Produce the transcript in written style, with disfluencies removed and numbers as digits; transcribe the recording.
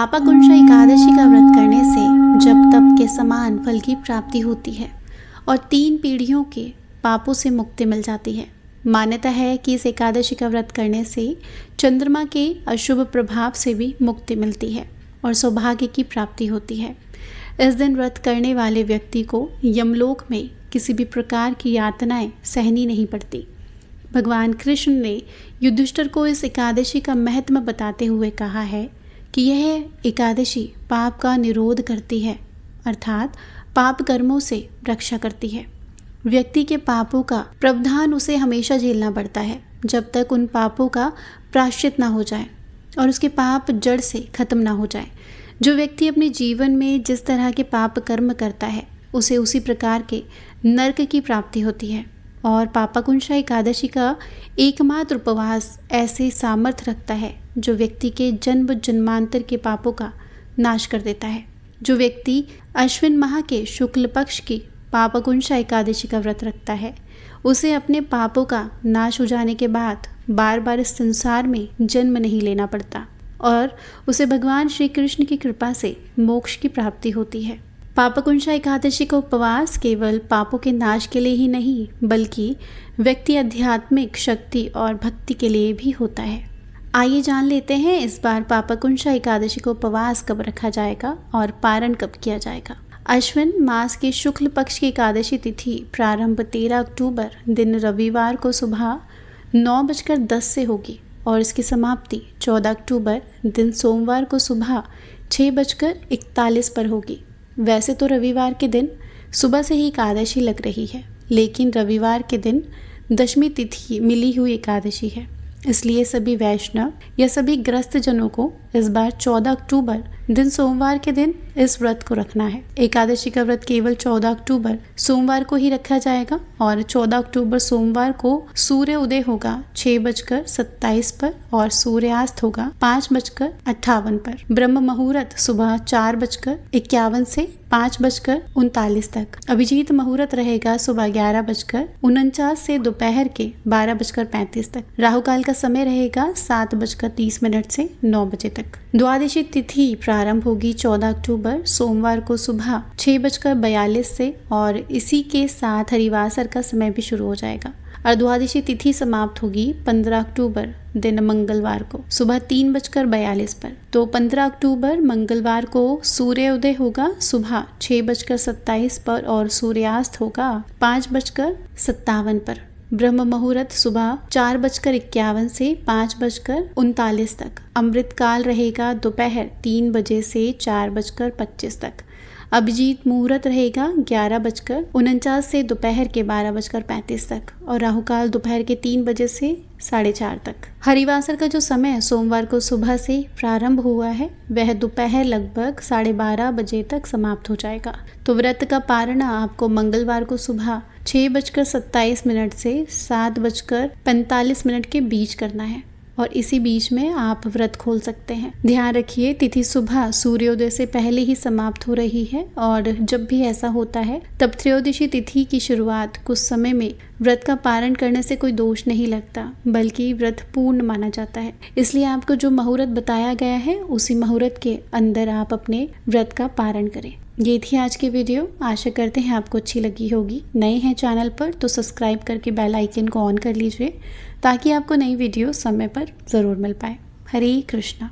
पापाकुंशा एकादशी का व्रत करने से जप तप के समान फल की प्राप्ति होती है और 3 पीढ़ियों के पापों से मुक्ति मिल जाती है। मान्यता है कि इस एकादशी का व्रत करने से चंद्रमा के अशुभ प्रभाव से भी मुक्ति मिलती है और सौभाग्य की प्राप्ति होती है। इस दिन व्रत करने वाले व्यक्ति को यमलोक में किसी भी प्रकार की यातनाएं सहनी नहीं पड़ती। भगवान कृष्ण ने युधिष्ठिर को इस एकादशी का महत्व बताते हुए कहा है कि यह एकादशी पाप का निरोध करती है, अर्थात पाप कर्मों से रक्षा करती है। व्यक्ति के पापों का प्रावधान उसे हमेशा झेलना पड़ता है जब तक उन पापों का प्रायश्चित ना हो जाए और उसके पाप जड़ से खत्म ना हो जाए। जो व्यक्ति अपने जीवन में जिस तरह के पाप कर्म करता है उसे उसी प्रकार के नरक की प्राप्ति होती है। और पापाकुंशा एकादशी का एकमात्र उपवास ऐसे सामर्थ्य रखता है जो व्यक्ति के जन्म जन्मांतर के पापों का नाश कर देता है। जो व्यक्ति अश्विन माह के शुक्ल पक्ष की पापाकुंशा एकादशी का व्रत रखता है उसे अपने पापों का नाश हो जाने के बाद बार बार इस संसार में जन्म नहीं लेना पड़ता और उसे भगवान श्री कृष्ण की कृपा से मोक्ष की प्राप्ति होती है। पापाकुंशा एकादशी का उपवास केवल पापों के नाश के लिए ही नहीं बल्कि व्यक्ति आध्यात्मिक शक्ति और भक्ति के लिए भी होता है। आइए जान लेते हैं इस बार पापाकुंशा एकादशी का उपवास कब रखा जाएगा और पारण कब किया जाएगा। अश्विन मास के शुक्ल पक्ष की एकादशी तिथि प्रारंभ 13 अक्टूबर दिन रविवार को सुबह 9:10 से होगी और इसकी समाप्ति 14 अक्टूबर दिन सोमवार को सुबह 6:41 पर होगी। वैसे तो रविवार के दिन सुबह से ही एकादशी लग रही है, लेकिन रविवार के दिन दशमी तिथि मिली हुई एकादशी है, इसलिए सभी वैष्णव या सभी ग्रस्त जनों को इस बार 14 अक्टूबर दिन सोमवार के दिन इस व्रत को रखना है। एकादशी का व्रत केवल 14 अक्टूबर सोमवार को ही रखा जाएगा और 14 अक्टूबर सोमवार को सूर्य उदय होगा 6:27 पर और सूर्यास्त होगा 5:58 पर। ब्रह्म मुहूर्त सुबह 4:51 से 5:39 तक। अभिजीत मुहूर्त रहेगा सुबह 11:49 से दोपहर के 12:35 तक। राहु काल का समय रहेगा 7:30 से 9 बजे तक। द्वादशी तिथि प्रारंभ होगी 14 अक्टूबर सोमवार को सुबह 6:42 से और इसी के साथ हरिवासर का समय भी शुरू हो जाएगा। और द्वादशी तिथि समाप्त होगी 15 अक्टूबर दिन मंगलवार को सुबह 3:42 पर। तो 15 अक्टूबर मंगलवार को सूर्योदय होगा सुबह 6:27 पर और सूर्यास्त होगा 5:57 पर। ब्रह्म मुहूर्त सुबह 4:51 से 5:39 तक। अमृत काल रहेगा दोपहर 3 बजे से 4:25 तक। अभिजीत मुहूर्त रहेगा 11:49 से दोपहर के 12:35 तक और राहु काल दोपहर के 3 बजे से 4:30 तक। हरिवासर का जो समय सोमवार को सुबह से प्रारंभ हुआ है वह दोपहर लगभग 12:30 बजे तक समाप्त हो जाएगा। तो व्रत का पारण आपको मंगलवार को सुबह 6:27 से 7:45 के बीच करना है और इसी बीच में आप व्रत खोल सकते हैं। ध्यान रखिए तिथि सुबह सूर्योदय से पहले ही समाप्त हो रही है और जब भी ऐसा होता है तब त्रयोदशी तिथि की शुरुआत कुछ समय में व्रत का पारण करने से कोई दोष नहीं लगता बल्कि व्रत पूर्ण माना जाता है। इसलिए आपको जो मुहूर्त बताया गया है उसी मुहूर्त के अंदर आप अपने व्रत का पारण करें। ये थी आज की वीडियो। आशा करते हैं आपको अच्छी लगी होगी। नए हैं चैनल पर तो सब्सक्राइब करके बेल आइकन को ऑन कर लीजिए ताकि आपको नई वीडियो समय पर ज़रूर मिल पाए। हरे कृष्णा।